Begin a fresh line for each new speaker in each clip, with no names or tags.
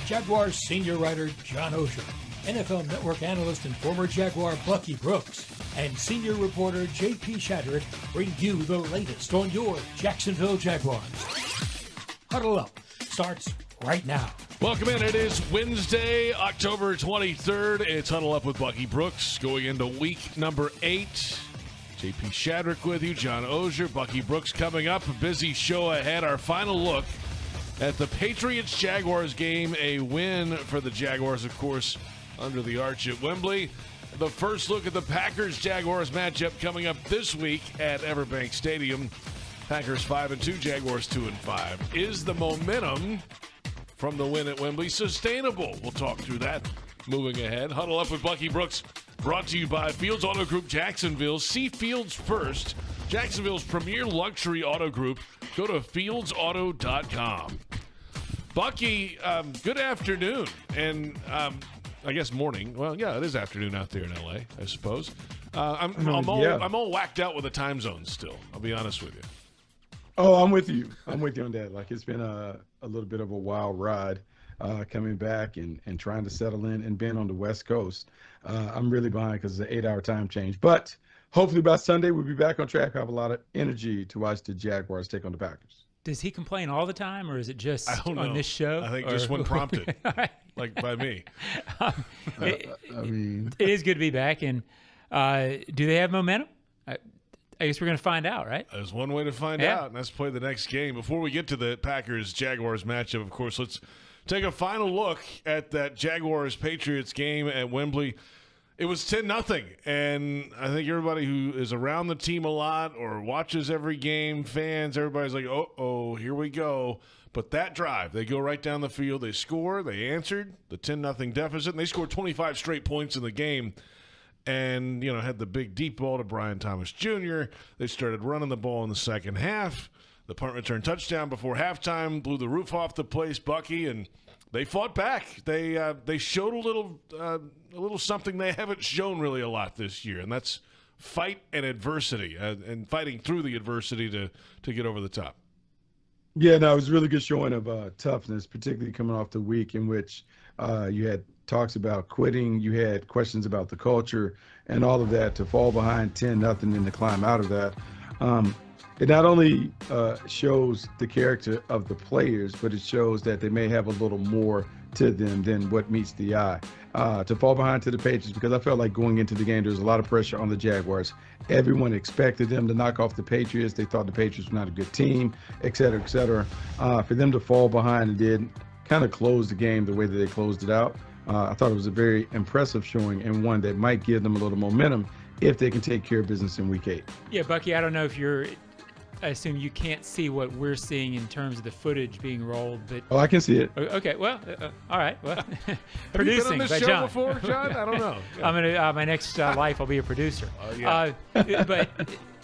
Jaguars senior writer John Oehser, NFL Network analyst and former Jaguar Bucky Brooks, and senior reporter J.P. Shadrick bring you the latest on your Jacksonville Jaguars. Huddle Up starts right now.
Welcome in. It is Wednesday, October 23rd. It's Huddle Up with Bucky Brooks going into week number 8. J.P. Shadrick with you, John Oehser, Bucky Brooks coming up. A busy show ahead. Our final look at the Patriots-Jaguars game. A win for the Jaguars, of course, under the arch at Wembley. The first look at the Packers-Jaguars matchup coming up this week at Everbank Stadium. Packers 5-2, Jaguars 2-5. Is the momentum from the win at Wembley sustainable? We'll talk through that moving ahead. Huddle Up with Bucky Brooks, brought to you by Fields Auto Group Jacksonville. See Fields first, Jacksonville's premier luxury auto group. Go to fieldsauto.com. Bucky, good afternoon, and I guess morning. Well, yeah, it is afternoon out there in L.A., I suppose. I'm all whacked out with the time zones still, I'll be honest with you.
Oh, I'm with you. I'm with you on that. Like, it's been a little bit of a wild ride coming back and trying to settle in and being on the West Coast. I'm really behind because it's an 8-hour time change. But hopefully by Sunday we'll be back on track. I have a lot of energy to watch the Jaguars take on the Packers.
Does he complain all the time, or is it just on this show?
I think just when prompted, like by me.
It is good to be back. And do they have momentum? I guess we're going to find out, right?
There's one way to find out, and that's play the next game. Before we get to the Packers-Jaguars matchup, of course, let's take a final look at that Jaguars-Patriots game at Wembley. It was 10-0, and I think everybody who is around the team a lot or watches every game, fans, everybody's like, oh, here we go. But that drive, they go right down the field, they score, they answered the 10-0 deficit, and they scored 25 straight points in the game. And, had the big deep ball to Brian Thomas Jr. They started running the ball in the second half. The punt return touchdown before halftime blew the roof off the place, Bucky, and they fought back. They showed a little something they haven't shown really a lot this year, and that's fight and adversity, and fighting through the adversity to get over the top.
Yeah, no, it was a really good showing of toughness, particularly coming off the week in which you had talks about quitting, you had questions about the culture, and all of that. To fall behind 10-0 and to climb out of that. It not only shows the character of the players, but it shows that they may have a little more to them than what meets the eye. To fall behind to the Patriots, because I felt like going into the game, there was a lot of pressure on the Jaguars. Everyone expected them to knock off the Patriots. They thought the Patriots were not a good team, et cetera, et cetera. For them to fall behind and did kind of close the game the way that they closed it out, I thought it was a very impressive showing, and one that might give them a little momentum if they can take care of business in Week 8.
Yeah, Bucky, I don't know if I assume you can't see what we're seeing in terms of the footage being rolled, but
I can see it.
Okay, well, all right. Well,
Have you been on this
by
show
John.
before, John? I don't know.
I'm gonna my next life I'll be a producer.
Yeah.
But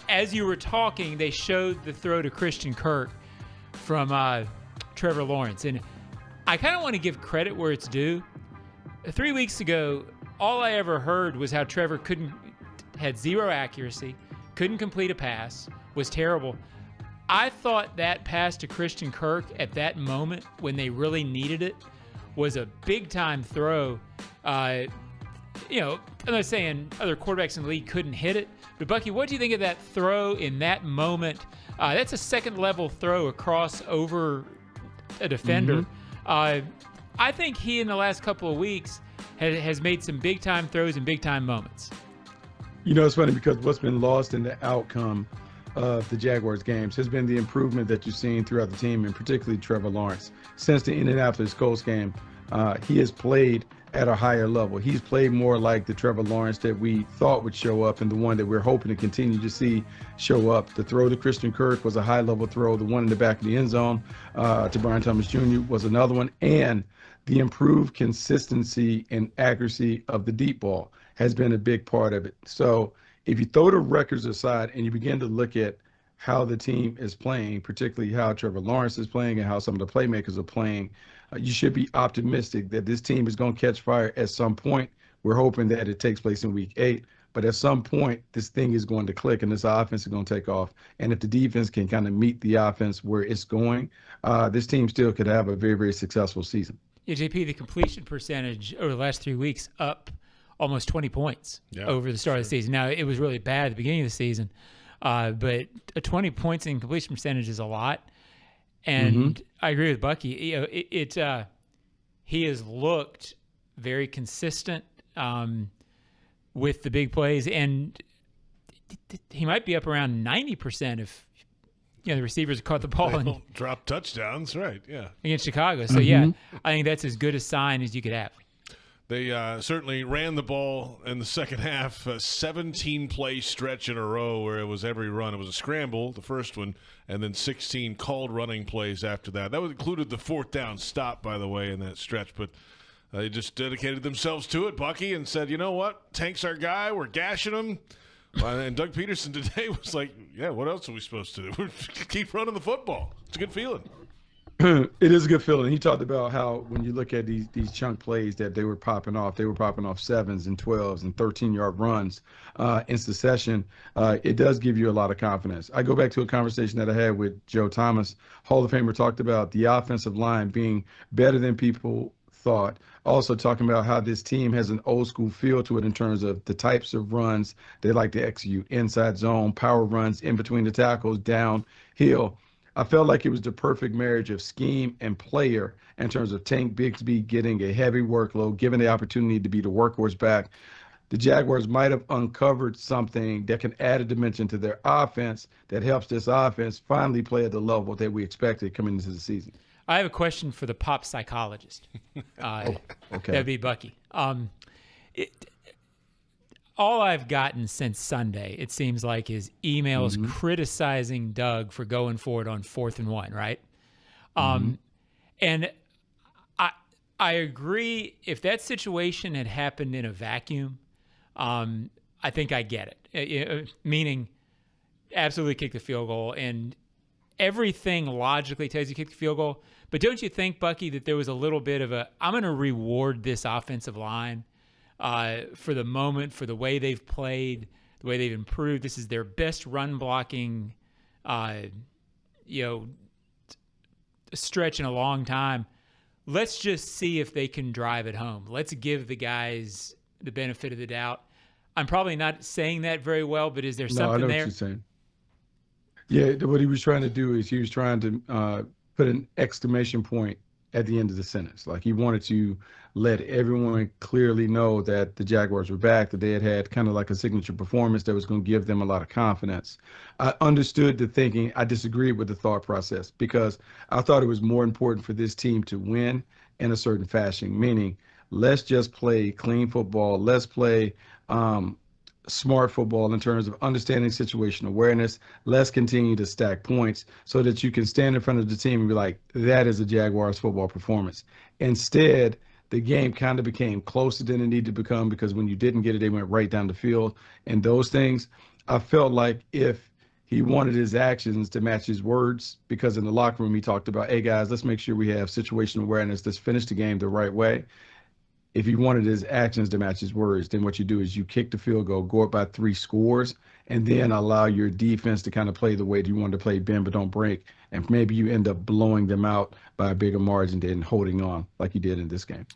as you were talking, they showed the throw to Christian Kirk from Trevor Lawrence, and I kind of want to give credit where it's due. 3 weeks ago, all I ever heard was how Trevor had zero accuracy, couldn't complete a pass, was terrible. I thought that pass to Christian Kirk at that moment when they really needed it was a big-time throw. I'm not saying other quarterbacks in the league couldn't hit it, but Bucky, what do you think of that throw in that moment? That's a second-level throw across over a defender. Mm-hmm. I think he, in the last couple of weeks, has made some big-time throws and big-time moments.
It's funny because what's been lost in the outcome of the Jaguars games has been the improvement that you've seen throughout the team, and particularly Trevor Lawrence. Since the Indianapolis Colts game, he has played at a higher level. He's played more like the Trevor Lawrence that we thought would show up and the one that we're hoping to continue to see show up. The throw to Christian Kirk was a high-level throw. The one in the back of the end zone to Brian Thomas Jr. was another one. And the improved consistency and accuracy of the deep ball has been a big part of it. So if you throw the records aside and you begin to look at how the team is playing, particularly how Trevor Lawrence is playing and how some of the playmakers are playing, you should be optimistic that this team is going to catch fire at some point. We're hoping that it takes place in Week 8. But at some point, this thing is going to click and this offense is going to take off. And if the defense can kind of meet the offense where it's going, this team still could have a very, very successful season.
Yeah, JP, the completion percentage over the last 3 weeks up almost 20 points over the start of the season. Now, it was really bad at the beginning of the season, but 20 points in completion percentage is a lot. And I agree with Bucky. You know, he has looked very consistent with the big plays, and he might be up around 90% if the receivers caught the ball and
drop touchdowns, right? Yeah,
against Chicago. So yeah, I think that's as good a sign as you could have.
They certainly ran the ball in the second half, a 17-play stretch in a row where it was every run. It was a scramble, the first one, and then 16 called running plays after that. That included the fourth down stop, by the way, in that stretch. But they just dedicated themselves to it, Bucky, and said, you know what? Tank's our guy. We're gashing him. And Doug Peterson today was like, yeah, what else are we supposed to do? Keep running the football. It's a good feeling.
It is a good feeling. He talked about how when you look at these chunk plays that they were popping off 7s and 12s and 13-yard runs in succession. It does give you a lot of confidence. I go back to a conversation that I had with Joe Thomas. Hall of Famer talked about the offensive line being better than people thought. Also talking about how this team has an old school feel to it in terms of the types of runs they like to execute: inside zone, power runs, in between the tackles, downhill. I felt like it was the perfect marriage of scheme and player in terms of Tank Bigsby getting a heavy workload, given the opportunity to be the workhorse back. The Jaguars might have uncovered something that can add a dimension to their offense that helps this offense finally play at the level that we expected coming into the season.
I have a question for the pop psychologist.
Okay.
That'd be Bucky. All I've gotten since Sunday, it seems like, is emails criticizing Doug for going for it on 4th and 1, right? And I agree. If that situation had happened in a vacuum, I think I get it. Meaning, absolutely kick the field goal, and everything logically tells you kick the field goal. But don't you think, Bucky, that there was a little bit of I'm going to reward this offensive line for the moment, for the way they've played, the way they've improved. This is their best run blocking, stretch in a long time. Let's just see if they can drive it home. Let's give the guys the benefit of the doubt. I'm probably not saying that very well, but is there something
I know
there?
what you're saying. Yeah, what he was trying to do is he was trying to put an exclamation point at the end of the sentence. Like, he wanted to let everyone clearly know that the Jaguars were back, that they had kind of like a signature performance that was going to give them a lot of confidence. I understood the thinking. I disagreed with the thought process because I thought it was more important for this team to win in a certain fashion, meaning let's just play clean football. Let's play smart football in terms of understanding situational awareness. Let's continue to stack points so that you can stand in front of the team and be like, that is a Jaguars football performance. Instead, the game kind of became closer than it needed to become because when you didn't get it, they went right down the field. And those things, I felt like if he wanted his actions to match his words, because in the locker room he talked about, hey guys, let's make sure we have situational awareness. Let's finish the game the right way. If he wanted his actions to match his words, then what you do is you kick the field goal, go up by 3 scores, and then allow your defense to kind of play the way that you want to play, bend but don't break. And maybe you end up blowing them out by a bigger margin than holding on like you did in this game.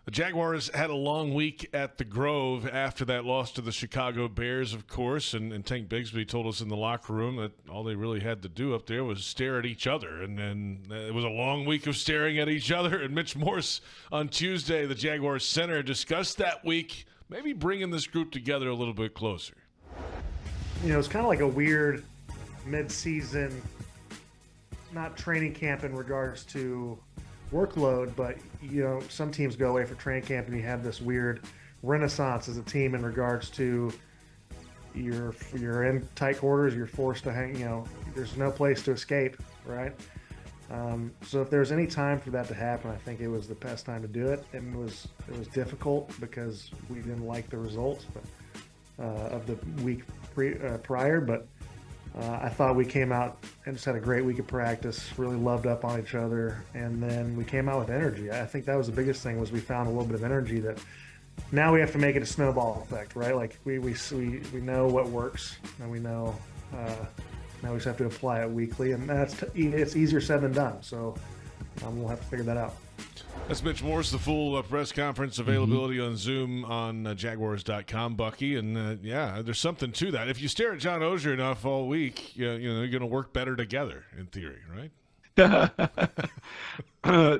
The Jaguars had a long week at the Grove after that loss to the Chicago Bears, of course, and Tank Bigsby told us in the locker room that all they really had to do up there was stare at each other, and it was a long week of staring at each other. And Mitch Morse on Tuesday, the Jaguars center, discussed that week, maybe bringing this group together a little bit closer.
It's kind of like a weird mid-season, not training camp in regards to workload, but some teams go away for training camp and you have this weird renaissance as a team in regards to you're in tight quarters, you're forced to hang, there's no place to escape, right? So if there's any time for that to happen, I think it was the best time to do it. And it was difficult because we didn't like the results of the week prior, but I thought we came out and just had a great week of practice, really loved up on each other, and then we came out with energy. I think that was the biggest thing, was we found a little bit of energy that now we have to make it a snowball effect, right? Like we know what works, and we know now we just have to apply it weekly, and it's easier said than done. So we'll have to figure that out.
That's Mitch Morse, the full press conference availability on Zoom on Jaguars.com, Bucky. And, there's something to that. If you stare at John Oehser enough all week, you're going to work better together, in theory, right?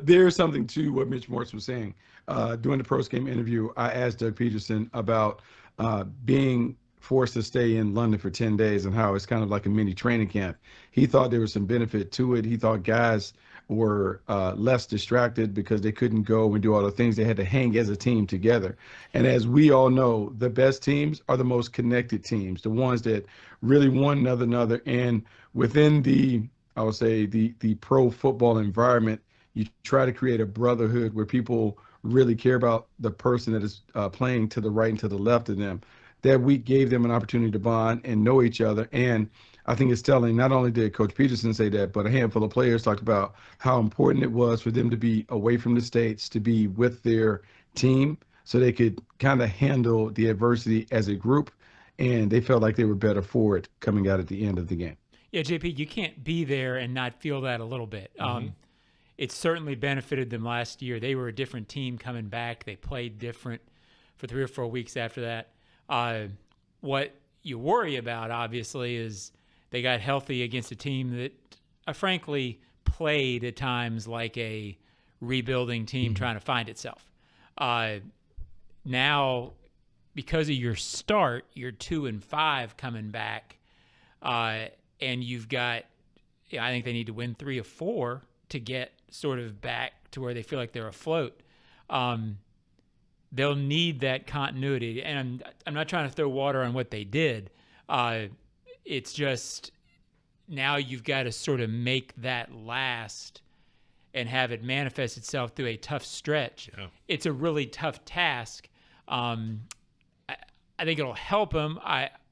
There's something to what Mitch Morse was saying. During the post-game interview, I asked Doug Peterson about being forced to stay in London for 10 days and how it's kind of like a mini training camp. He thought there was some benefit to it. He thought guys were less distracted because they couldn't go and do all the things. They had to hang as a team together. And as we all know, the best teams are the most connected teams, the ones that really want another. And within the, I would say, the pro football environment, you try to create a brotherhood where people really care about the person that is playing to the right and to the left of them. That week gave them an opportunity to bond and know each other. And I think it's telling, not only did Coach Peterson say that, but a handful of players talked about how important it was for them to be away from the States, to be with their team so they could kind of handle the adversity as a group. And they felt like they were better for it coming out at the end of the game.
Yeah, JP, you can't be there and not feel that a little bit. It certainly benefited them last year. They were a different team coming back. They played different for 3 or 4 weeks after that. What you worry about, obviously, is they got healthy against a team that, frankly, played at times like a rebuilding team trying to find itself. Now, because of your start, you're 2-5 coming back, and you've got, I think they need to win 3 or 4 to get sort of back to where they feel like they're afloat. They'll need that continuity, and I'm not trying to throw water on what they did. It's just now you've got to sort of make that last and have it manifest itself through a tough stretch. Yeah. It's a really tough task. I think it'll help them.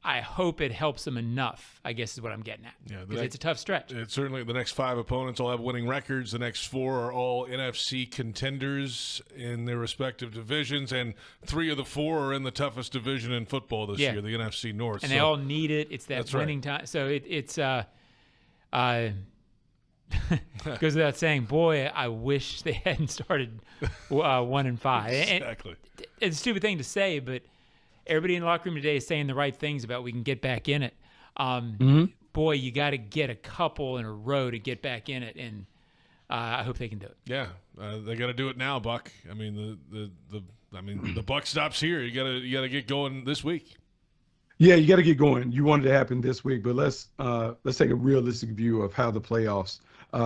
I hope it helps them enough, I guess is what I'm getting at. Yeah, because it's a tough stretch.
It's certainly the next 5 opponents will have winning records. The next 4 are all NFC contenders in their respective divisions, and 3 of the 4 are in the toughest division in football this year, the NFC North.
And they all need it. It's that winning time. So it's goes without saying, boy, I wish they hadn't started 1-5.
Exactly.
And it's a stupid thing to say, but everybody in the locker room today is saying the right things about we can get back in it. Boy, you got to get a couple in a row to get back in it, and I hope they can do it.
Yeah, they got to do it now, Buck. I mean, the buck stops here. You got to get going this week.
Yeah, you got to get going. You want it to happen this week, but let's take a realistic view of how the playoffs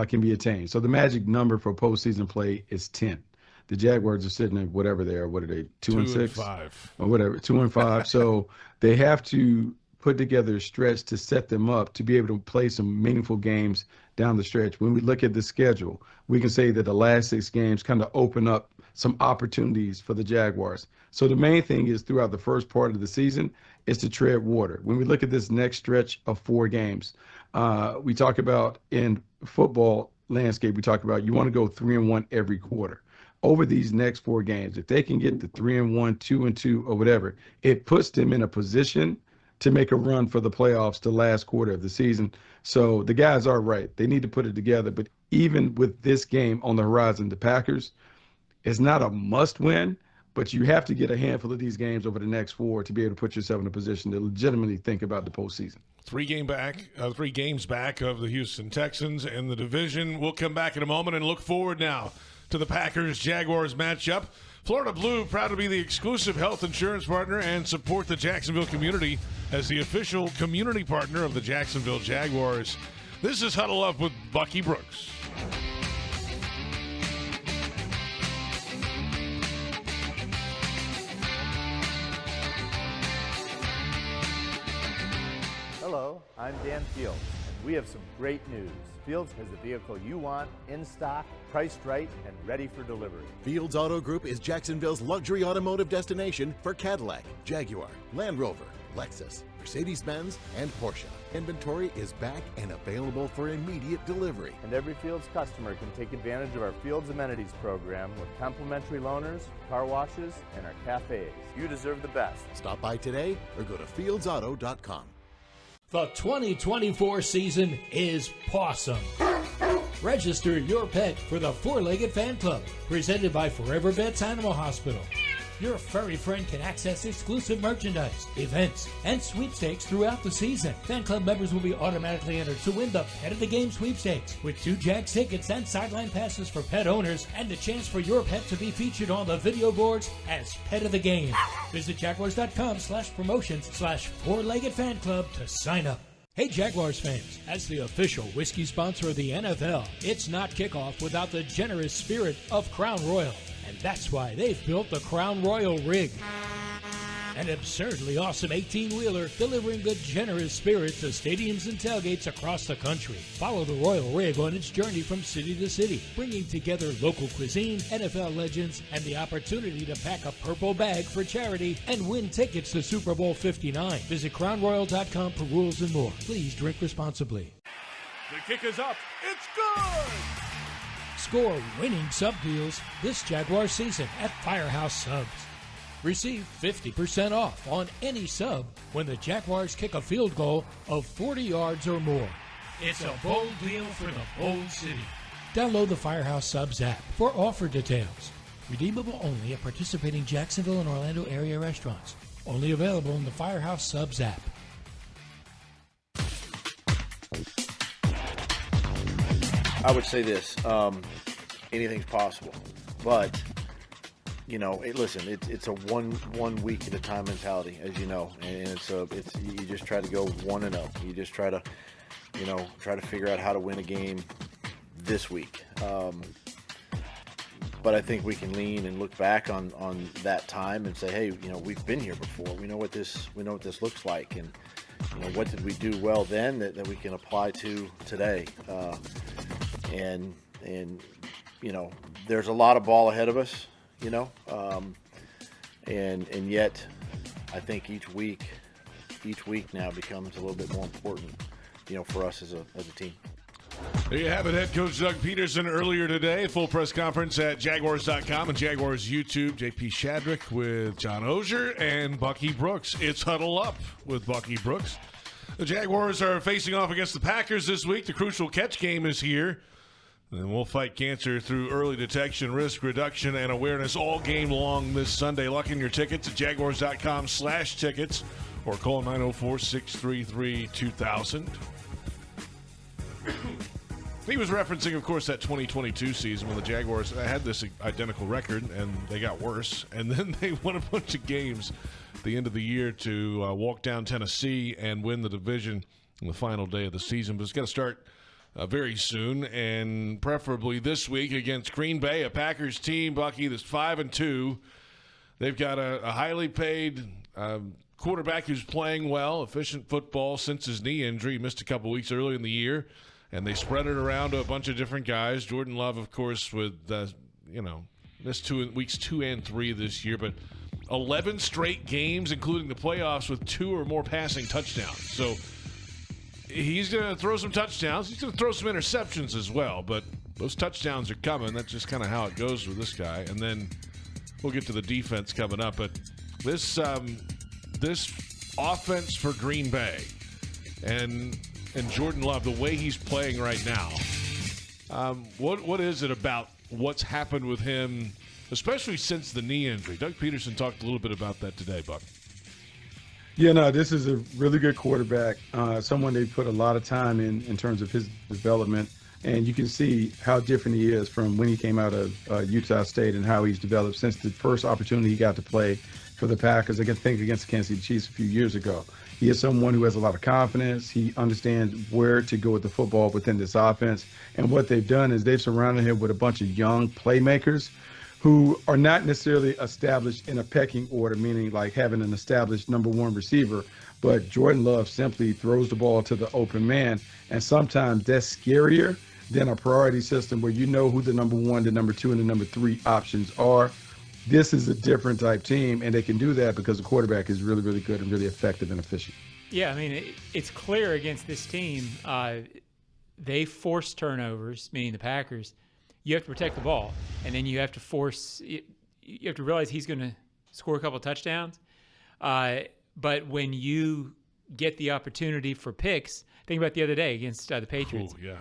can be attained. So the magic number for postseason play is 10. The Jaguars are sitting at whatever they are. What are they, 2-6?
2-5.
Or whatever, 2-5. So they have to put together a stretch to set them up to be able to play some meaningful games down the stretch. When we look at the schedule, we can say that the last 6 games kind of open up some opportunities for the Jaguars. So the main thing is throughout the first part of the season is to tread water. When we look at this next stretch of 4 games, we talk about in football landscape, we talk about you want to go 3-1 every quarter. Over these next 4 games, if they can get to 3-1, 2-2, or whatever, it puts them in a position to make a run for the playoffs the last quarter of the season. So the guys are right. They need to put it together. But even with this game on the horizon, the Packers, it's not a must win, but you have to get a handful of these games over the next 4 to be able to put yourself in a position to legitimately think about the postseason.
3 games back of the Houston Texans in the division. We'll come back in a moment and look forward now to the Packers-Jaguars matchup. Florida Blue, proud to be the exclusive health insurance partner and support the Jacksonville community as the official community partner of the Jacksonville Jaguars. This is Huddle Up with Bucky Brooks.
Hello, I'm Dan Fields, and we have some great news. Fields has the vehicle you want, in stock, priced right, and ready for delivery.
Fields Auto Group is Jacksonville's luxury automotive destination for Cadillac, Jaguar, Land Rover, Lexus, Mercedes-Benz, and Porsche. Inventory is back and available for immediate delivery.
And every Fields customer can take advantage of our Fields Amenities program with complimentary loaners, car washes, and our cafes. You deserve the best.
Stop by today or go to fieldsauto.com.
The 2024 season is pawsome. Register your pet for the Four-Legged Fan Club, presented by Forever Vets Animal Hospital. Your furry friend can access exclusive merchandise, events, and sweepstakes throughout the season. Fan club members will be automatically entered to win the Pet of the Game sweepstakes with 2 Jags tickets and sideline passes for pet owners and the chance for your pet to be featured on the video boards as Pet of the Game. Visit jaguars.com/promotions/four-legged fan club to sign up. Hey Jaguars fans, as the official whiskey sponsor of the NFL, it's not kickoff without the generous spirit of Crown Royal. And that's why they've built the Crown Royal Rig. An absurdly awesome 18-wheeler delivering the generous spirit to stadiums and tailgates across the country. Follow the Royal Rig on its journey from city to city, bringing together local cuisine, NFL legends, and the opportunity to pack a purple bag for charity and win tickets to Super Bowl 59. Visit crownroyal.com for rules and more. Please drink responsibly.
The kick is up. It's good!
Score winning sub deals this Jaguar season at Firehouse Subs. Receive 50% off on any sub when the Jaguars kick a field goal of 40 yards or more. It's a bold deal for the bold city. Download the Firehouse Subs app for offer details. Redeemable only at participating Jacksonville and Orlando area restaurants. Only available in the Firehouse Subs app.
I would say this, anything's possible, but listen, it's a one week at a time mentality, as you know, and you just try to go 1-0. You just try to figure out how to win a game this week. But I think we can lean and look back on that time and say, hey, we've been here before. We know what this looks like, and what did we do well then that we can apply to today. And there's a lot of ball ahead of us, and yet I think each week now becomes a little bit more important, for us as a team.
There you have it, head coach Doug Peterson earlier today. Full press conference at Jaguars.com and Jaguars YouTube. JP Shadrick with John Oehser and Bucky Brooks. It's Huddle Up with Bucky Brooks. The Jaguars are facing off against the Packers this week. The crucial catch game is here. And we'll fight cancer through early detection, risk reduction, and awareness all game long this Sunday. Lock in your tickets at jaguars.com/tickets or call 904-633-2000. He was referencing, of course, that 2022 season when the Jaguars had this identical record, and they got worse. And then they won a bunch of games at the end of the year to walk down Tennessee and win the division on the final day of the season. But it's got to start very soon, and preferably this week against Green Bay, a Packers team, Bucky, that's 5-2. They've got a highly paid quarterback who's playing well, efficient football since his knee injury. He missed a couple weeks early in the year, and they spread it around to a bunch of different guys. Jordan Love, of course, with missed weeks 2 and 3 this year, but 11 straight games, including the playoffs, with 2 or more passing touchdowns. So he's going to throw some touchdowns. He's going to throw some interceptions as well, but those touchdowns are coming. That's just kind of how it goes with this guy. And then we'll get to the defense coming up. But this offense for Green Bay and Jordan Love, the way he's playing right now, what is it about what's happened with him, especially since the knee injury? Doug Peterson talked a little bit about that today, Buck.
Yeah, no, this is a really good quarterback, someone they put a lot of time in terms of his development. And you can see how different he is from when he came out of Utah State and how he's developed since the first opportunity he got to play for the Packers, against the Kansas City Chiefs a few years ago. He is someone who has a lot of confidence. He understands where to go with the football within this offense. And what they've done is they've surrounded him with a bunch of young playmakers who are not necessarily established in a pecking order, meaning like having an established number one receiver, but Jordan Love simply throws the ball to the open man. And sometimes that's scarier than a priority system where you know who the number one, the number two, and the number three options are. This is a different type team, and they can do that because the quarterback is really, really good and really effective and efficient.
Yeah, I mean, it's clear against this team, they force turnovers, meaning the Packers. You have to protect the ball, and then you have to you have to realize he's going to score a couple of touchdowns. But when you get the opportunity for picks, think about the other day against the Patriots.
Ooh, yeah.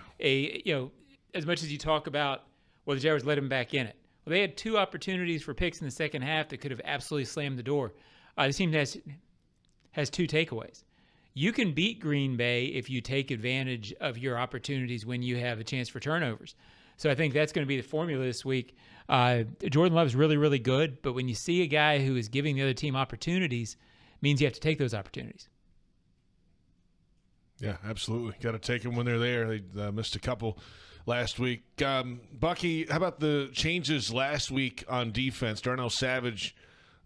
as much as you talk about, well, the Jaguars let him back in it. Well, they had 2 opportunities for picks in the second half that could have absolutely slammed the door. This team has 2 takeaways. You can beat Green Bay if you take advantage of your opportunities when you have a chance for turnovers. So I think that's going to be the formula this week. Jordan Love's really, really good, but when you see a guy who is giving the other team opportunities, it means you have to take those opportunities.
Yeah, absolutely. Got to take them when they're there. They missed a couple last week. Bucky, how about the changes last week on defense? Darnell Savage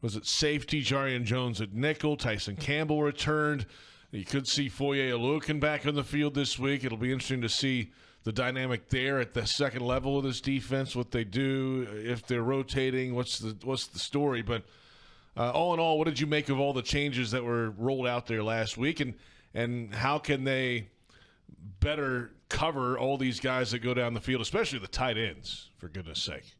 was at safety, Jarian Jones at nickel, Tyson Campbell returned. You could see Foye Oluokun back on the field this week. It'll be interesting to see the dynamic there at the second level of this defense, what they do, if they're rotating, what's the story. But all in all, what did you make of all the changes that were rolled out there last week, and how can they better cover all these guys that go down the field, especially the tight ends, for goodness sake?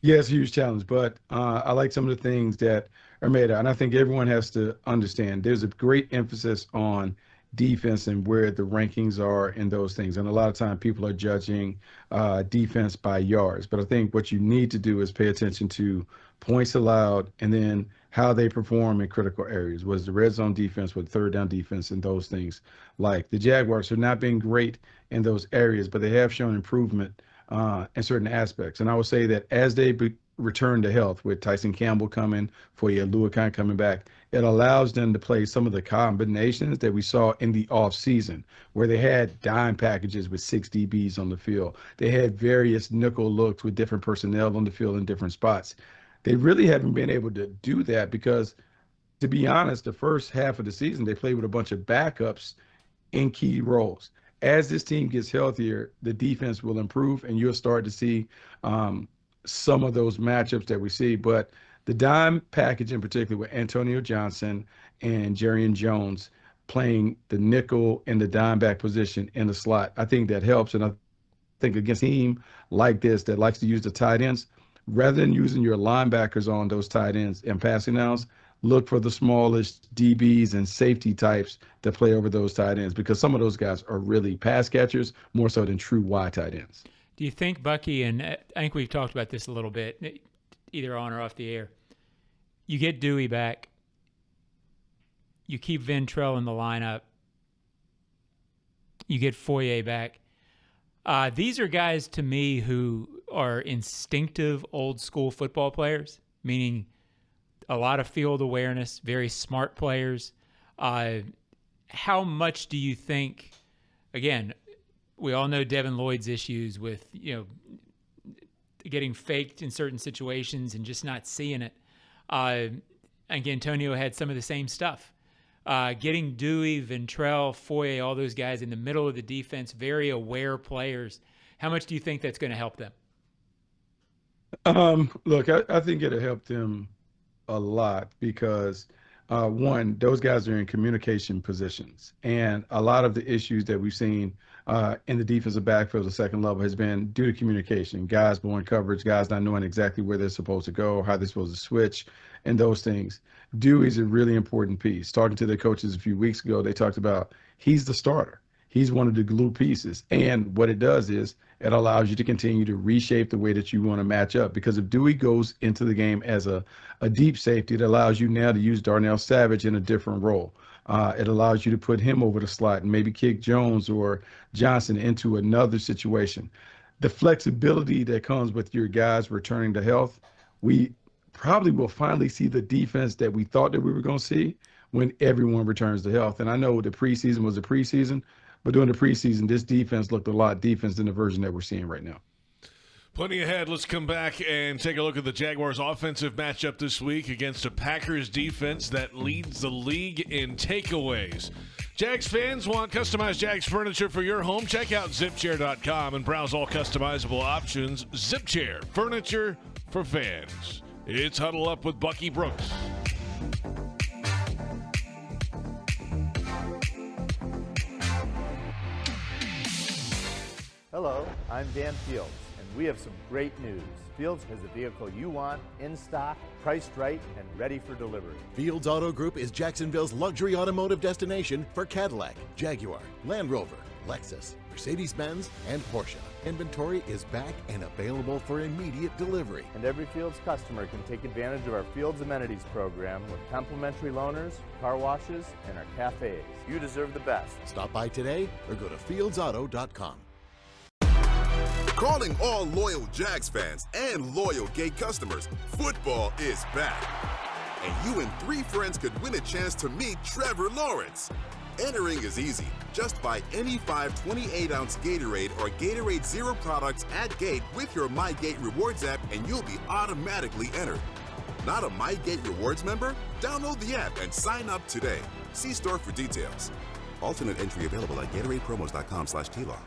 Yeah, it's a huge challenge, but I like some of the things that are made out. And I think everyone has to understand there's a great emphasis on defense and where the rankings are and those things. And a lot of time people are judging defense by yards. But I think what you need to do is pay attention to points allowed and then how they perform in critical areas. Was the red zone defense, with third down defense, and those things. Like the Jaguars have not been great in those areas, but they have shown improvement in certain aspects. And I would say that as they return to health, with Tyson Campbell coming, Foye Oluokun coming back, it allows them to play some of the combinations that we saw in the offseason, where they had dime packages with 6 DBs on the field. They had various nickel looks with different personnel on the field in different spots. They really haven't been able to do that because, to be honest, the first half of the season, they played with a bunch of backups in key roles. As this team gets healthier, the defense will improve, and you'll start to see some of those matchups that we see. But the dime package in particular, with Antonio Johnson and Jarian Jones playing the nickel and the dime back position in the slot, I think that helps. And I think against a team like this that likes to use the tight ends, rather than using your linebackers on those tight ends and passing downs, look for the smallest DBs and safety types to play over those tight ends, because some of those guys are really pass catchers more so than true wide tight ends.
Do you think, Bucky, and I think we've talked about this a little bit, either on or off the air, you get Dewey back, you keep Ventrell in the lineup, you get Foye back. These are guys, to me, who are instinctive old-school football players, meaning a lot of field awareness, very smart players. How much do you think, again, we all know Devin Lloyd's issues with, getting faked in certain situations and just not seeing it. I think Antonio had some of the same stuff. Getting Dewey, Ventrell, Foye, all those guys in the middle of the defense, very aware players. How much do you think that's going to help them?
Look, I think it'll help them a lot because, one, those guys are in communication positions. And a lot of the issues that we've seen in the defensive backfield, the second level, has been due to communication. Guys blowing coverage, guys not knowing exactly where they're supposed to go, how they're supposed to switch, and those things. Dewey's a really important piece. Talking to the coaches a few weeks ago, they talked about he's the starter. He's one of the glue pieces. And what it does is it allows you to continue to reshape the way that you want to match up. Because if Dewey goes into the game as a deep safety, it allows you now to use Darnell Savage in a different role. It allows you to put him over the slot and maybe kick Jones or Johnson into another situation. The flexibility that comes with your guys returning to health, we probably will finally see the defense that we thought that we were going to see when everyone returns to health. And I know the preseason was the preseason, but during the preseason, this defense looked a lot defense than the version that we're seeing right now.
Plenty ahead. Let's come back and take a look at the Jaguars' offensive matchup this week against a Packers defense that leads the league in takeaways. Jags fans want customized Jags furniture for your home? Check out ZipChair.com and browse all customizable options. ZipChair, furniture for fans. It's Huddle Up with Bucky Brooks.
Hello, I'm Dan Fields, and we have some great news. Fields has the vehicle you want, in stock, priced right, and ready for delivery.
Fields Auto Group is Jacksonville's luxury automotive destination for Cadillac, Jaguar, Land Rover, Lexus, Mercedes-Benz, and Porsche. Inventory is back and available for immediate delivery.
And every Fields customer can take advantage of our Fields Amenities program with complimentary loaners, car washes, and our cafes. You deserve the best.
Stop by today or go to fieldsauto.com.
Calling all loyal Jags fans and loyal Gate customers, football is back. And you and 3 friends could win a chance to meet Trevor Lawrence. Entering is easy. Just buy any 5 28-ounce Gatorade or Gatorade Zero products at Gate with your MyGate Rewards app, and you'll be automatically entered. Not a MyGate Rewards member? Download the app and sign up today. See store for details. Alternate entry available at GatoradePromos.com/TLAW.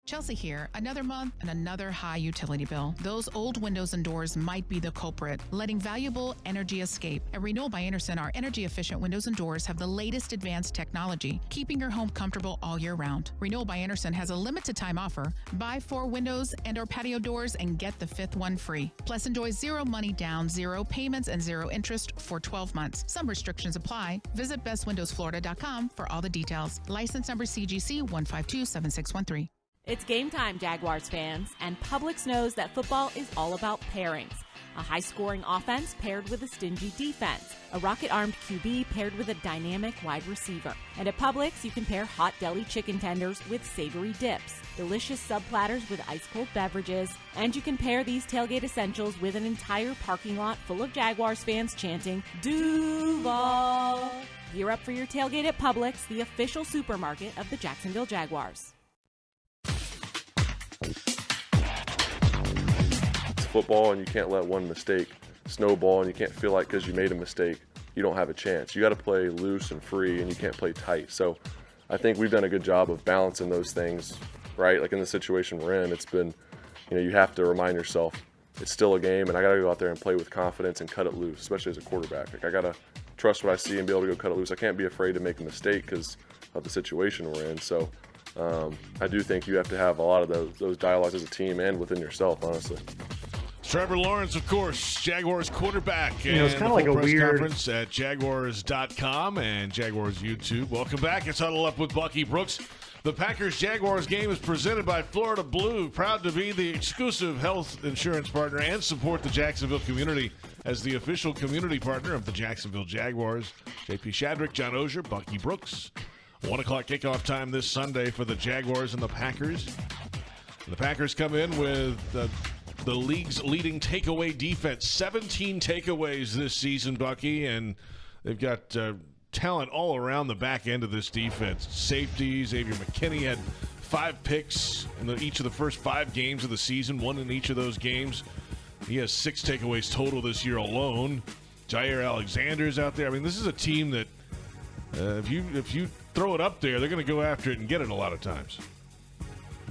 Chelsea here. Another month and another high utility bill. Those old windows and doors might be the culprit, letting valuable energy escape. At Renewal by Anderson, our energy-efficient windows and doors have the latest advanced technology, keeping your home comfortable all year round. Renewal by Anderson has a limited-time offer. Buy 4 windows and/or patio doors and get the 5th one free. Plus, enjoy 0 money down, 0 payments, and 0 interest for 12 months. Some restrictions apply. Visit bestwindowsflorida.com for all the details. License number CGC 1527613.
It's game time, Jaguars fans, and Publix knows that football is all about pairings. A high-scoring offense paired with a stingy defense, a rocket-armed QB paired with a dynamic wide receiver. And at Publix, you can pair hot deli chicken tenders with savory dips, delicious sub-platters with ice-cold beverages, and you can pair these tailgate essentials with an entire parking lot full of Jaguars fans chanting, Duval! Gear up for your tailgate at Publix, the official supermarket of the Jacksonville Jaguars.
It's football, and you can't let one mistake snowball, and you can't feel like because you made a mistake you don't have a chance. You got to play loose and free, and you can't play tight. So I think we've done a good job of balancing those things, right? Like in the situation we're in, it's been, you have to remind yourself it's still a game, and I got to go out there and play with confidence and cut it loose, especially as a quarterback. Like I got to trust what I see and be able to go cut it loose. I can't be afraid to make a mistake because of the situation we're in. So I do think you have to have a lot of those dialogues as a team and within yourself, honestly.
Trevor Lawrence, of course, Jaguars quarterback.
It's kind of like a weird
conference at Jaguars.com and Jaguars YouTube. Welcome back. It's Huddle Up with Bucky Brooks. The Packers-Jaguars game is presented by Florida Blue, proud to be the exclusive health insurance partner and support the Jacksonville community as the official community partner of the Jacksonville Jaguars. JP Shadrick, John Oehser, Bucky Brooks. 1 o'clock kickoff time this Sunday for the Jaguars and the Packers. The Packers come in with the league's leading takeaway defense. 17 takeaways this season, Bucky, and they've got talent all around the back end of this defense. Safety, Xavier McKinney had 5 picks in each of the first 5 games of the season, 1 in each of those games. He has 6 takeaways total this year alone. Jair Alexander's out there. I mean, this is a team that if you throw it up there, they're going to go after it and get it a lot of times.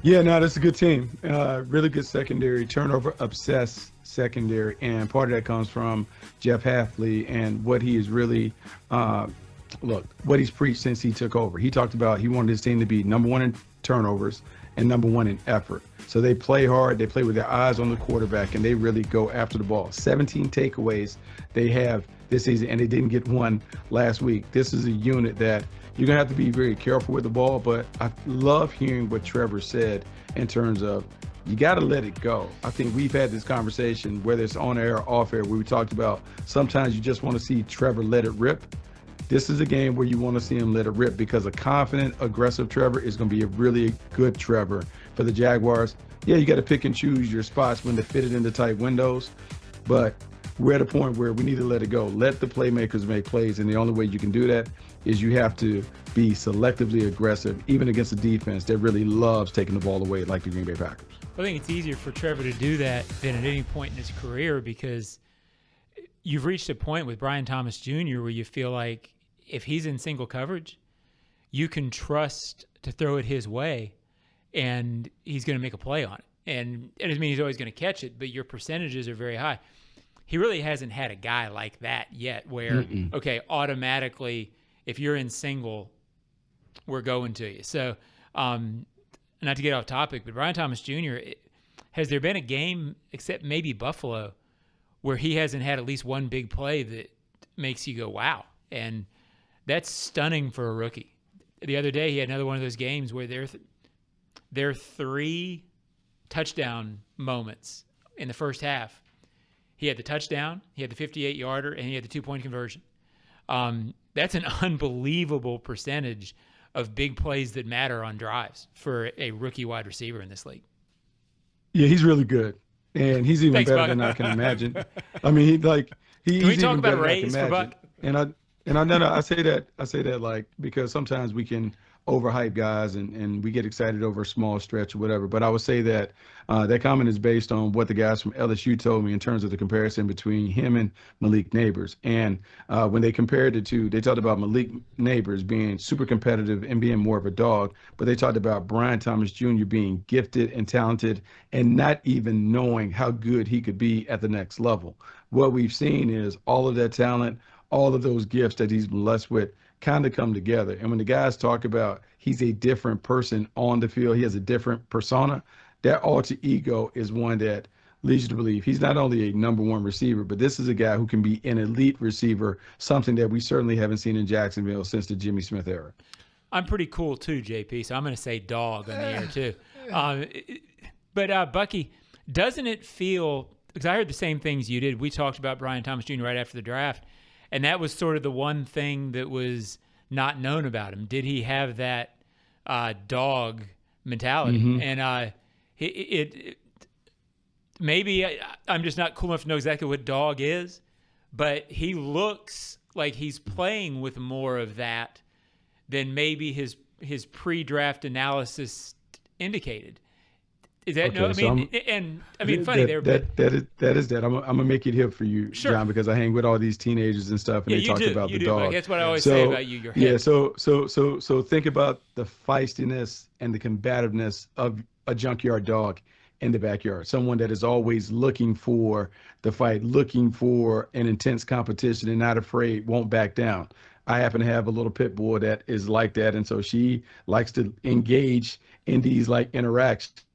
Yeah, no, that's a good team. Really good secondary, turnover-obsessed secondary, and part of that comes from Jeff Hafley and what he is really, what he's preached since he took over. He talked about he wanted his team to be number 1 in turnovers and number 1 in effort. So they play hard, they play with their eyes on the quarterback, and they really go after the ball. 17 takeaways they have this season, and they didn't get one last week. This is a unit that you're going to have to be very careful with the ball, but I love hearing what Trevor said in terms of you got to let it go. I think we've had this conversation, whether it's on air or off air, where we talked about sometimes you just want to see Trevor let it rip. This is a game where you want to see him let it rip because a confident, aggressive Trevor is going to be a really good Trevor for the Jaguars. Yeah, you got to pick and choose your spots when to fit it into tight windows, but we're at a point where we need to let it go. Let the playmakers make plays, and the only way you can do that is you have to be selectively aggressive, even against a defense that really loves taking the ball away like the Green Bay Packers.
I think it's easier for Trevor to do that than at any point in his career because you've reached a point with Brian Thomas Jr. where you feel like if he's in single coverage, you can trust to throw it his way, and he's going to make a play on it. And it doesn't mean he's always going to catch it, but your percentages are very high. He really hasn't had a guy like that yet where, okay, automatically, if you're in single, we're going to you. So, not to get off topic, but Brian Thomas Jr., has there been a game, except maybe Buffalo, where he hasn't had at least one big play that makes you go, wow? And that's stunning for a rookie. The other day, he had another one of those games where they're their 3 touchdown moments in the first half, he had the touchdown, he had the 58-yarder, and he had the 2-point conversion. That's an unbelievable percentage of big plays that matter on drives for a rookie wide receiver in this league.
Yeah, he's really good, and he's even
Thanks,
better
Buck.
than I can imagine. I mean,
Can
he's
we talk
even
about
better than I can
raise for
imagine.
Buck?
I say that like because sometimes we can overhype guys and we get excited over a small stretch or whatever. But I would say that that comment is based on what the guys from LSU told me in terms of the comparison between him and Malik Neighbors. And when they compared the two, they talked about Malik Neighbors being super competitive and being more of a dog, but they talked about Brian Thomas Jr. being gifted and talented and not even knowing how good he could be at the next level. What we've seen is all of that talent, all of those gifts that he's blessed with kind of come together. And when the guys talk about he's a different person on the field, he has a different persona, that alter ego is one that leads you to believe he's not only a number 1 receiver, but this is a guy who can be an elite receiver, something that we certainly haven't seen in Jacksonville since the Jimmy Smith era.
I'm pretty cool too, JP, so I'm going to say dog on the air too. But Bucky, doesn't it feel, because I heard the same things you did, we talked about Brian Thomas Jr. right after the draft, and that was sort of the one thing that was not known about him. Did he have that dog mentality?
Mm-hmm.
And maybe I'm just not cool enough to know exactly what dog is, but he looks like he's playing with more of that than maybe his pre-draft analysis indicated. Is that
okay,
funny there,
but that is that. I'm gonna make it hip for you,
sure,
John, because I hang with all these teenagers and stuff, and they talk about the dog.
That's what I always say about you. You're hip.
Yeah, so think about the feistiness and the combativeness of a junkyard dog in the backyard. Someone that is always looking for the fight, looking for an intense competition, and not afraid, won't back down. I happen to have a little pit bull that is like that, and so she likes to engage in these like interactions.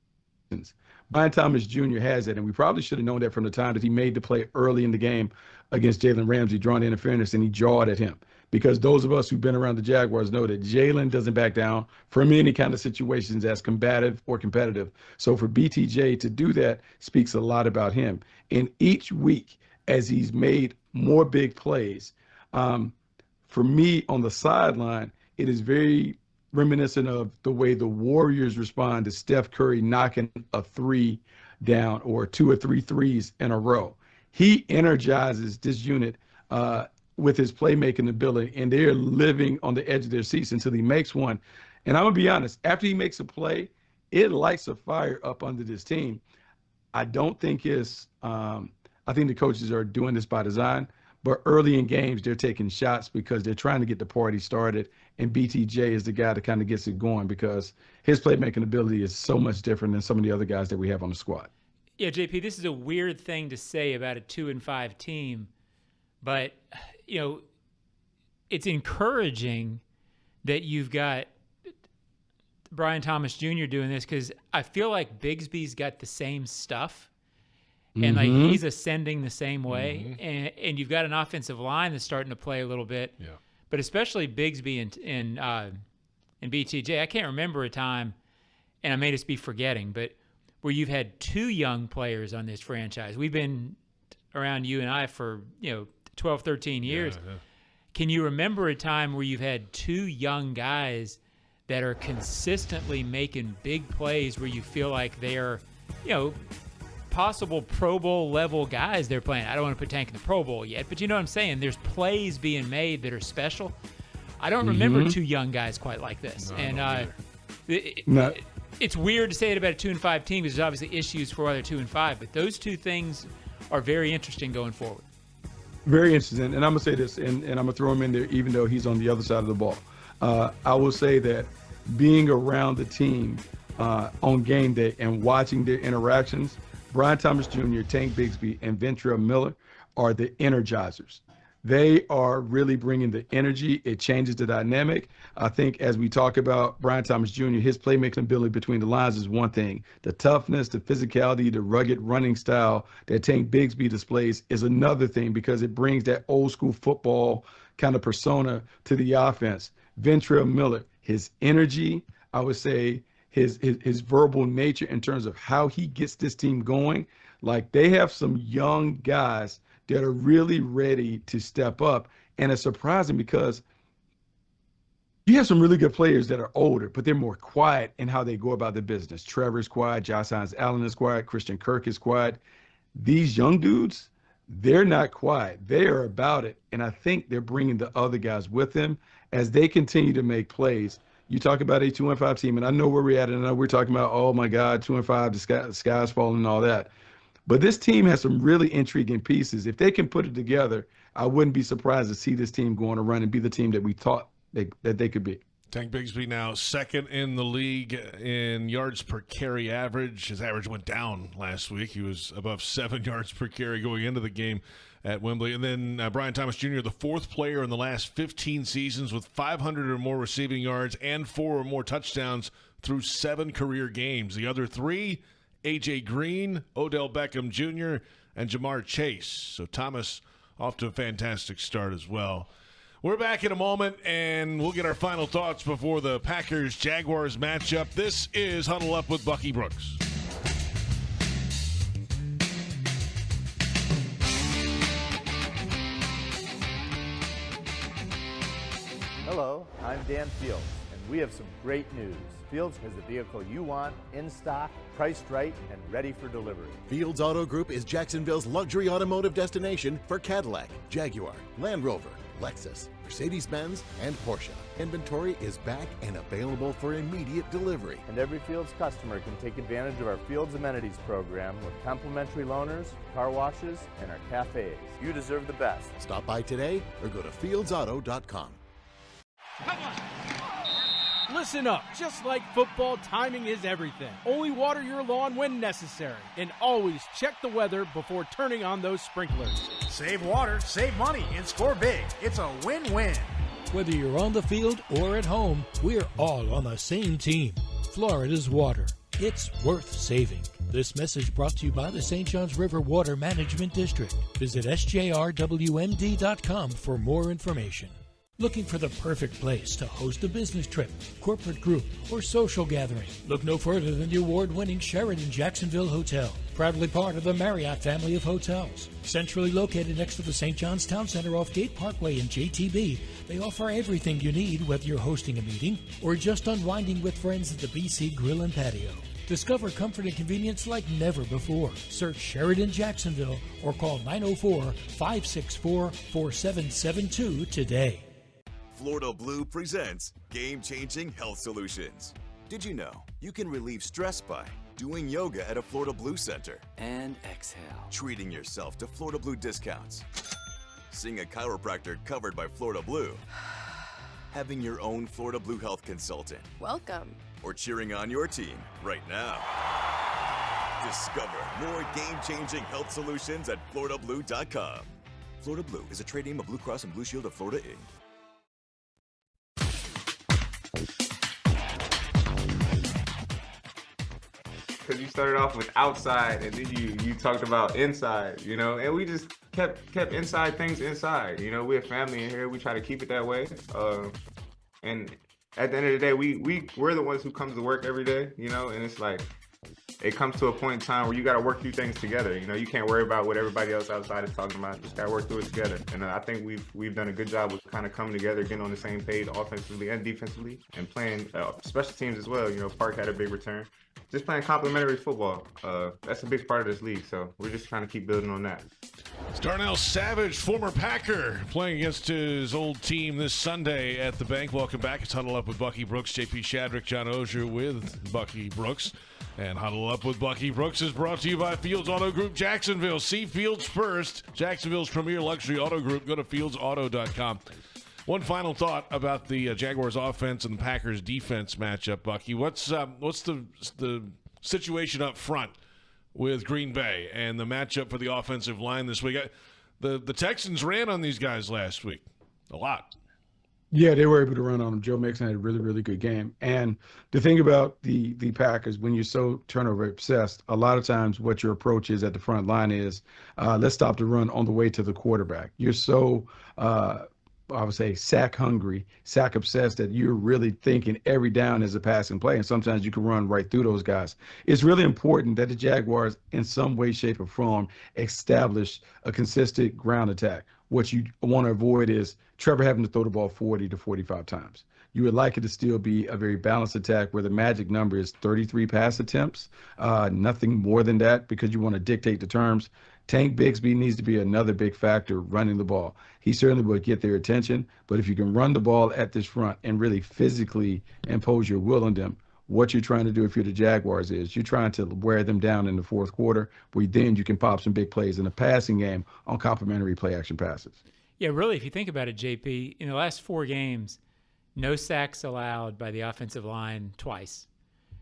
Brian Thomas Jr. has it, and we probably should have known that from the time that he made the play early in the game against Jalen Ramsey, drawing interference, and he jawed at him. Because those of us who've been around the Jaguars know that Jalen doesn't back down from any kind of situations as combative or competitive. So for BTJ to do that speaks a lot about him. And each week, as he's made more big plays, for me on the sideline, it is very reminiscent of the way the Warriors respond to Steph Curry knocking a 3 down or 2 or 3 threes in a row. He energizes this unit with his playmaking ability, and they're living on the edge of their seats until he makes one. And I'm going to be honest, after he makes a play, it lights a fire up under this team. I don't think I think the coaches are doing this by design, but early in games, they're taking shots because they're trying to get the party started. And BTJ is the guy that kind of gets it going because his playmaking ability is so much different than some of the other guys that we have on the squad.
Yeah, JP, this is a weird thing to say about a 2-5 team, but it's encouraging that you've got Brian Thomas Jr. doing this because I feel like Bigsby's got the same stuff. And like he's ascending the same way, and you've got an offensive line that's starting to play a little bit. Yeah. But especially Bigsby and BTJ, I can't remember a time, and I may just be forgetting, but where you've had 2 young players on this franchise. We've been around you and I for 12, 13 years. Yeah. Can you remember a time where you've had 2 young guys that are consistently making big plays where you feel like they're possible Pro Bowl level guys they're playing? I don't want to put Tank in the Pro Bowl yet, but you know what I'm saying? There's plays being made that are special. I don't remember 2 young guys quite like this. It's weird to say it about a 2-5 team because there's obviously issues for other 2-5, but those 2 things are very interesting going forward.
Very interesting. And I'm going to say this, and I'm going to throw him in there even though he's on the other side of the ball. I will say that being around the team on game day and watching their interactions, Brian Thomas Jr., Tank Bigsby, and Ventrell Miller are the energizers. They are really bringing the energy. It changes the dynamic. I think as we talk about Brian Thomas Jr., his playmaking ability between the lines is one thing. The toughness, the physicality, the rugged running style that Tank Bigsby displays is another thing because it brings that old school football kind of persona to the offense. Ventrell Miller, his energy, I would say his verbal nature in terms of how he gets this team going. Like, they have some young guys that are really ready to step up. And it's surprising because you have some really good players that are older, but they're more quiet in how they go about their business. Trevor's quiet, Josh Hines-Allen is quiet, Christian Kirk is quiet. These young dudes, they're not quiet. They are about it. And I think they're bringing the other guys with them as they continue to make plays. You talk about a 2-5 team, and I know where we're at, and I know we're talking about, oh my God, 2-5, the sky's falling and all that. But this team has some really intriguing pieces. If they can put it together, I wouldn't be surprised to see this team go on a run and be the team that we thought that they could be.
Tank Bigsby now second in the league in yards per carry average. His average went down last week. He was above 7 yards per carry going into the game at Wembley. And then Brian Thomas Jr., the fourth player in the last 15 seasons with 500 or more receiving yards and 4 or more touchdowns through 7 career games. The other 3, A.J. Green, Odell Beckham Jr., and Jamar Chase. So Thomas off to a fantastic start as well. We're back in a moment, and we'll get our final thoughts before the Packers-Jaguars matchup. This is Huddle Up with Bucky Brooks.
Hello, I'm Dan Fields, and we have some great news. Fields has the vehicle you want, in stock, priced right, and ready for delivery.
Fields Auto Group is Jacksonville's luxury automotive destination for Cadillac, Jaguar, Land Rover, Lexus, Mercedes-Benz, and Porsche. Inventory is back and available for immediate delivery.
And every Fields customer can take advantage of our Fields Amenities program with complimentary loaners, car washes, and our cafes. You deserve the best.
Stop by today or go to fieldsauto.com.
Listen up. Just like football, timing is everything. Only water your lawn when necessary. And always check the weather before turning on those sprinklers.
Save water, save money, and score big. It's a win-win.
Whether you're on the field or at home, we're all on the same team. Florida's water. It's worth saving. This message brought to you by the St. Johns River Water Management District. Visit sjrwmd.com for more information. Looking for the perfect place to host a business trip, corporate group, or social gathering? Look no further than the award-winning Sheraton Jacksonville Hotel, proudly part of the Marriott family of hotels. Centrally located next to the St. John's Town Center off Gate Parkway in JTB, they offer everything you need, whether you're hosting a meeting or just unwinding with friends at the BC Grill and Patio. Discover comfort and convenience like never before. Search Sheraton Jacksonville or call 904-564-4772 today.
Florida Blue presents game-changing health solutions. Did you know you can relieve stress by doing yoga at a Florida Blue center
and exhale,
treating yourself to Florida Blue discounts, seeing a chiropractor covered by Florida Blue, having your own Florida Blue health consultant,
welcome,
or cheering on your team right now? Discover more game-changing health solutions at FloridaBlue.com. Florida Blue is a trade name of Blue Cross and Blue Shield of Florida, Inc.
Because you started off with outside, and then you talked about inside, you know, and we just kept inside things inside. You know, we're a family in here. We try to keep it that way. And at the end of the day, we're the ones who comes to work every day, you know, and it's like it comes to a point in time where you got to work through things together. You know, you can't worry about what everybody else outside is talking about. Just got to work through it together. And I think we've done a good job with kind of coming together, getting on the same page offensively and defensively, and playing special teams as well. You know, Park had a big return. Just playing complimentary football. That's a big part of this league, so we're just trying to keep building on that.
Darnell Savage, former Packer, playing against his old team this Sunday at the bank. Welcome back. It's Huddle Up with Bucky Brooks, JP Shadrick, John Oehser with Bucky Brooks. And Huddle Up with Bucky Brooks is brought to you by Fields Auto Group Jacksonville. See Fields first. Jacksonville's premier luxury auto group. Go to fieldsauto.com. One final thought about the Jaguars offense and the Packers defense matchup, Bucky. What's the situation up front with Green Bay and the matchup for the offensive line this week? The Texans ran on these guys last week a lot.
Yeah, they were able to run on them. Joe Mixon had a really, really good game. And the thing about the Packers, when you're so turnover obsessed, a lot of times what your approach is at the front line is let's stop the run on the way to the quarterback. You're so I would say, sack hungry, sack obsessed, that you're really thinking every down is a passing play. And sometimes you can run right through those guys. It's really important that the Jaguars, in some way, shape, or form, establish a consistent ground attack. What you want to avoid is Trevor having to throw the ball 40 to 45 times. You would like it to still be a very balanced attack where the magic number is 33 pass attempts, nothing more than that, because you want to dictate the terms. Tank Bigsby needs to be another big factor running the ball. He certainly will get their attention, but if you can run the ball at this front and really physically impose your will on them, what you're trying to do if you're the Jaguars is you're trying to wear them down in the fourth quarter, where then you can pop some big plays in the passing game on complementary play action passes.
Yeah, really, if you think about it, JP, in the last 4 games, no sacks allowed by the offensive line twice.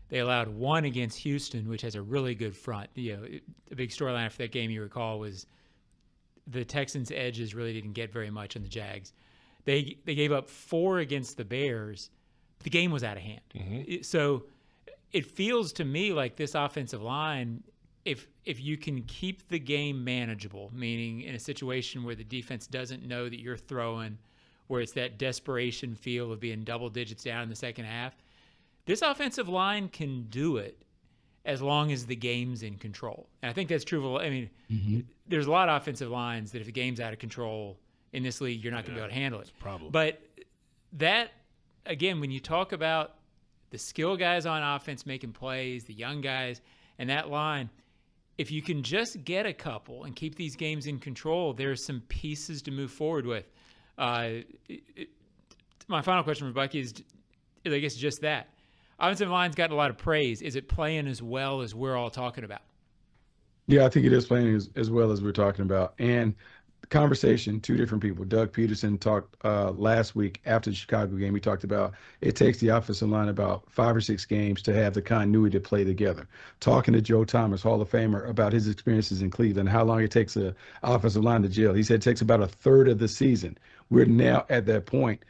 They allowed 1 against Houston, which has a really good front. The big storyline after that game, you recall, was the Texans' edges really didn't get very much on the Jags. They gave up 4 against the Bears. The game was out of hand.
Mm-hmm.
So it feels to me like this offensive line, if you can keep the game manageable, meaning in a situation where the defense doesn't know that you're throwing, where it's that desperation feel of being double digits down in the second half, this offensive line can do it as long as the game's in control. And I think that's true of, there's a lot of offensive lines that if the game's out of control in this league, you're not going to be able to handle it.
Problem.
But that, again, when you talk about the skill guys on offense making plays, the young guys, and that line, if you can just get a couple and keep these games in control, there's some pieces to move forward with. My final question for Bucky is, I guess, just that. Offensive line's gotten a lot of praise. Is it playing as well as we're all talking about?
Yeah, I think it is playing as well as we're talking about. And the conversation, 2 different people. Doug Peterson talked last week after the Chicago game. He talked about it takes the offensive line about 5 or 6 games to have the continuity to play together. Talking to Joe Thomas, Hall of Famer, about his experiences in Cleveland, how long it takes an offensive line to gel. He said it takes about a third of the season. We're now at that point.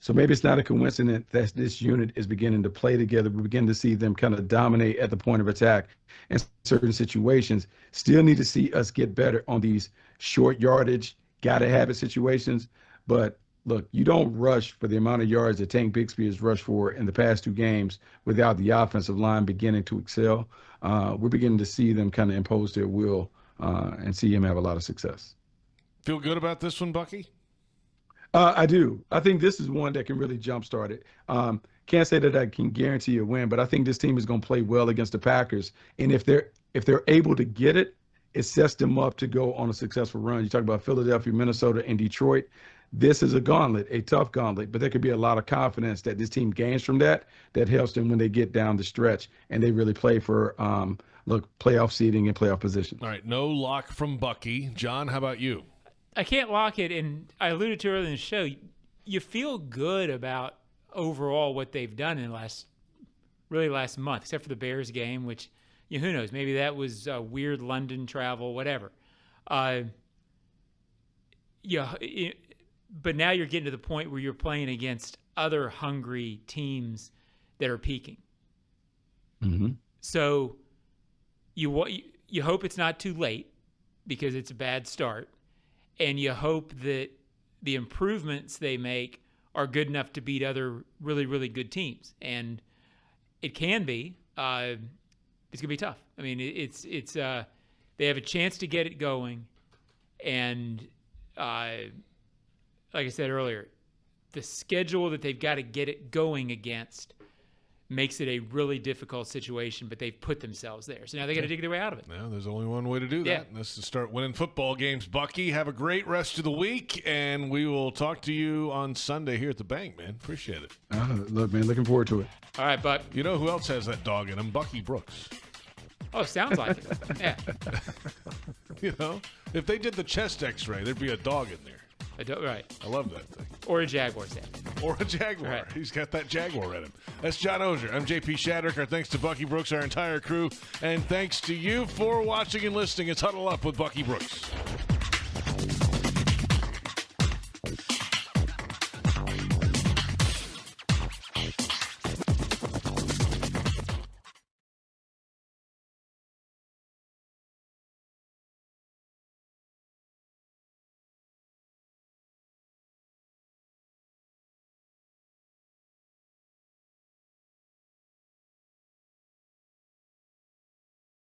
So maybe it's not a coincidence that this unit is beginning to play together. We begin to see them kind of dominate at the point of attack in certain situations. Still need to see us get better on these short yardage, gotta have it situations. But look, you don't rush for the amount of yards that Tank Bigsby has rushed for in the past 2 games without the offensive line beginning to excel. We're beginning to see them kind of impose their will and see him have a lot of success.
Feel good about this one, Bucky?
I do. I think this is one that can really jumpstart it. Can't say that I can guarantee a win, but I think this team is going to play well against the Packers. And if they're able to get it, it sets them up to go on a successful run. You talk about Philadelphia, Minnesota, and Detroit. This is a gauntlet, a tough gauntlet, but there could be a lot of confidence that this team gains from that helps them when they get down the stretch and they really play for playoff seeding and playoff position.
All right, no lock from Bucky. John, how about you?
I can't lock it, and I alluded to earlier in the show, you feel good about overall what they've done in the last month, except for the Bears game, which, who knows, maybe that was weird London travel, whatever. But now you're getting to the point where you're playing against other hungry teams that are peaking.
Mm-hmm.
So you hope it's not too late because it's a bad start. And you hope that the improvements they make are good enough to beat other really, really good teams. And it can be. It's going to be tough. I mean, they have a chance to get it going. And like I said earlier, the schedule that they've got to get it going against makes it a really difficult situation, but they've put themselves there. So now they got to dig their way out of it.
Well, there's only one way to do that, and that's to start winning football games. Bucky, have a great rest of the week, and we will talk to you on Sunday here at the bank, man. Appreciate it.
Look, man, looking forward to it.
All right, Buck.
You know who else has that dog in him? Bucky Brooks.
Oh, sounds like it. Yeah.
If they did the chest x-ray, there'd be a dog in there.
Right.
I love that thing.
Or a Jaguar set.
Or a Jaguar. Right. He's got that Jaguar in him. That's John Oehser. I'm JP Shadrick. Our thanks to Bucky Brooks, our entire crew. And thanks to you for watching and listening. It's Huddle Up with Bucky Brooks.